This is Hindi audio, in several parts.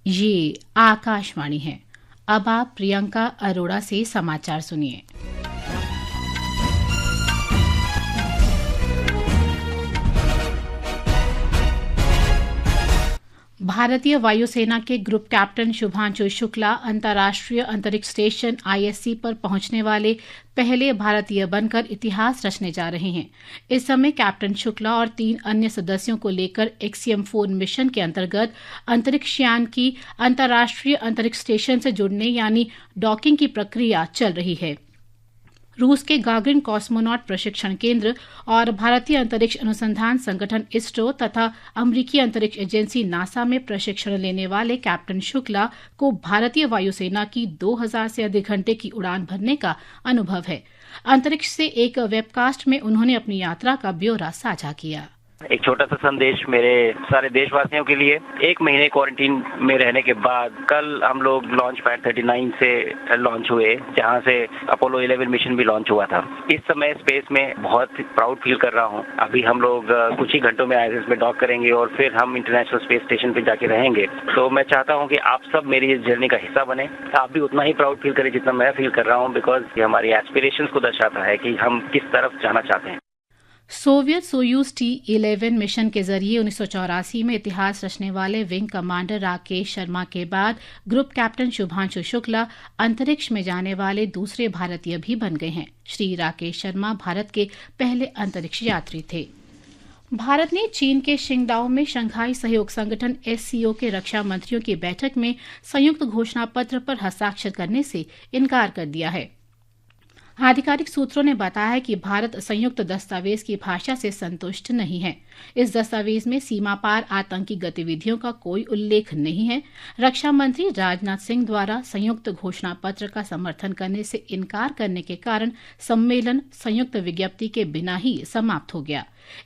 ये आकाशवाणी है। अब आप प्रियंका अरोड़ा से समाचार सुनिए। भारतीय वायुसेना के ग्रुप कैप्टन शुभांशु शुक्ला अंतर्राष्ट्रीय अंतरिक्ष स्टेशन ISC पर पहुंचने वाले पहले भारतीय बनकर इतिहास रचने जा रहे हैं। इस समय कैप्टन शुक्ला और 3 अन्य सदस्यों को लेकर XCM-4 मिशन के अंतर्गत अंतरिक्ष यान की अंतर्राष्ट्रीय अंतरिक्ष स्टेशन से जुड़ने यानी डॉकिंग की प्रक्रिया चल रही है। रूस के गागरिन कॉस्मोनॉट प्रशिक्षण केंद्र और भारतीय अंतरिक्ष अनुसंधान संगठन ISRO तथा अमेरिकी अंतरिक्ष एजेंसी नासा में प्रशिक्षण लेने वाले कैप्टन शुक्ला को भारतीय वायुसेना की 2000 से अधिक घंटे की उड़ान भरने का अनुभव है। अंतरिक्ष से एक वेबकास्ट में उन्होंने अपनी यात्रा का ब्यौरा साझा किया। एक छोटा सा संदेश मेरे सारे देशवासियों के लिए। 1 महीने क्वारंटीन में रहने के बाद कल हम लोग लॉन्च पैड 39 से लॉन्च हुए, जहां से अपोलो 11 मिशन भी लॉन्च हुआ था। इस समय स्पेस में बहुत प्राउड फील कर रहा हूं। अभी हम लोग कुछ ही घंटों में ISS में डॉक करेंगे और फिर हम इंटरनेशनल स्पेस स्टेशन पे जाके रहेंगे। तो मैं चाहता हूं कि आप सब मेरी इस जर्नी का हिस्सा बने। आप भी उतना ही प्राउड फील करें जितना मैं फील कर रहा हूं, बिकॉज ये हमारी एस्पिरेशंस को दर्शाता है कि हम किस तरफ जाना चाहते हैं। सोवियत सोयूज T-11 मिशन के जरिए 1984 में इतिहास रचने वाले विंग कमांडर राकेश शर्मा के बाद ग्रुप कैप्टन शुभांशु शुक्ला अंतरिक्ष में जाने वाले दूसरे भारतीय भी बन गए हैं। श्री राकेश शर्मा भारत के पहले अंतरिक्ष यात्री थे। भारत ने चीन के शिंगडाओ में शंघाई सहयोग संगठन SCO के रक्षा मंत्रियों की बैठक में संयुक्त घोषणा पत्र पर हस्ताक्षर करने से इनकार कर दिया है। आधिकारिक सूत्रों ने बताया कि भारत संयुक्त दस्तावेज की भाषा से संतुष्ट नहीं है। इस दस्तावेज में सीमा पार आतंकी गतिविधियों का कोई उल्लेख नहीं है। रक्षा मंत्री राजनाथ सिंह द्वारा संयुक्त घोषणा पत्र का समर्थन करने से इनकार करने के कारण सम्मेलन संयुक्त विज्ञप्ति के बिना ही समाप्त हो गया।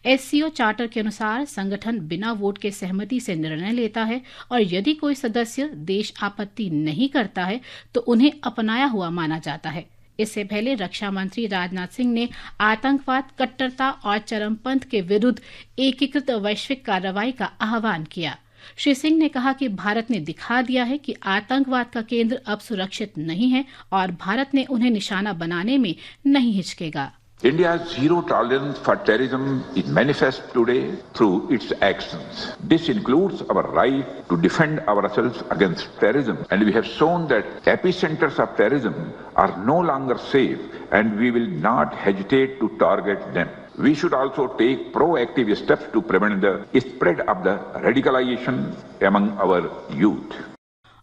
SCO चार्टर के अनुसार संगठन बिना वोट के सहमति से निर्णय लेता है और यदि कोई सदस्य देश आपत्ति नहीं करता है तो उन्हें अपनाया हुआ माना जाता है। इससे पहले रक्षा मंत्री राजनाथ सिंह ने आतंकवाद, कट्टरता और चरमपंथ के विरुद्ध एकीकृत वैश्विक कार्रवाई का आह्वान किया। श्री सिंह ने कहा कि भारत ने दिखा दिया है कि आतंकवाद का केंद्र अब सुरक्षित नहीं है और भारत ने उन्हें निशाना बनाने में नहीं हिचकेगा। India's zero tolerance for terrorism is manifest today through its actions. This includes our right to defend ourselves against terrorism, and we have shown that epicenters of terrorism are no longer safe, and we will not hesitate to target them. We should also take proactive steps to prevent the spread of the radicalization among our youth.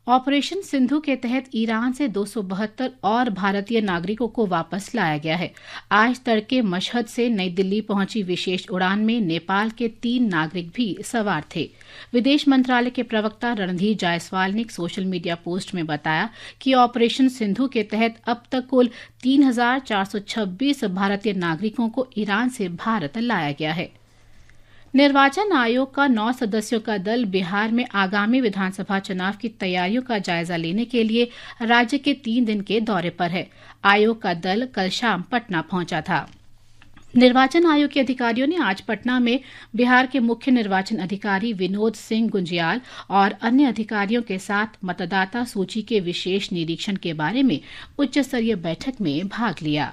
Operation Sindhu के तहत ईरान से 272 और भारतीय नागरिकों को वापस लाया गया है। आज तड़के मशहद से नई दिल्ली पहुंची विशेष उड़ान में नेपाल के 3 नागरिक भी सवार थे। विदेश मंत्रालय के प्रवक्ता रणधीर जायसवाल ने एक सोशल मीडिया पोस्ट में बताया कि ऑपरेशन सिंधु के तहत अब तक कुल 3426 भारतीय नागरिकों को ईरान से भारत लाया गया है। निर्वाचन आयोग का 9 सदस्यों का दल बिहार में आगामी विधानसभा चुनाव की तैयारियों का जायजा लेने के लिए राज्य के 3 दिन के दौरे पर है। आयोग का दल कल शाम पटना पहुंचा था। निर्वाचन आयोग के अधिकारियों ने आज पटना में बिहार के मुख्य निर्वाचन अधिकारी विनोद सिंह गुंजियाल और अन्य अधिकारियों के साथ मतदाता सूची के विशेष निरीक्षण के बारे में उच्च स्तरीय बैठक में भाग लिया।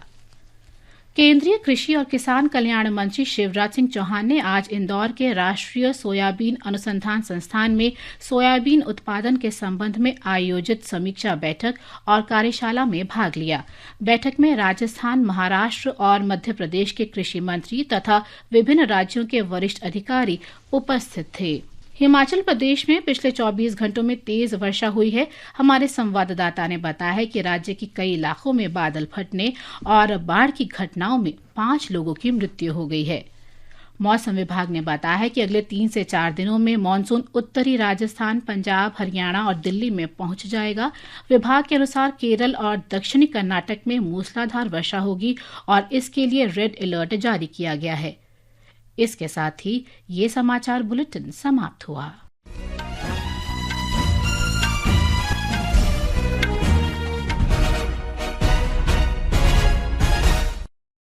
केंद्रीय कृषि और किसान कल्याण मंत्री शिवराज सिंह चौहान ने आज इंदौर के राष्ट्रीय सोयाबीन अनुसंधान संस्थान में सोयाबीन उत्पादन के संबंध में आयोजित समीक्षा बैठक और कार्यशाला में भाग लिया। बैठक में राजस्थान, महाराष्ट्र और मध्य प्रदेश के कृषि मंत्री तथा विभिन्न राज्यों के वरिष्ठ अधिकारी उपस्थित थे। हिमाचल प्रदेश में पिछले 24 घंटों में तेज वर्षा हुई है। हमारे संवाददाता ने बताया है कि राज्य के कई इलाकों में बादल फटने और बाढ़ की घटनाओं में 5 लोगों की मृत्यु हो गई है। मौसम विभाग ने बताया है कि अगले 3 से 4 दिनों में मानसून उत्तरी राजस्थान, पंजाब, हरियाणा और दिल्ली में पहुंच जाएगा। विभाग के अनुसार केरल और दक्षिणी कर्नाटक में मूसलाधार वर्षा होगी और इसके लिए रेड अलर्ट जारी किया गया है। इसके साथ ही ये समाचार बुलेटिन समाप्त हुआ।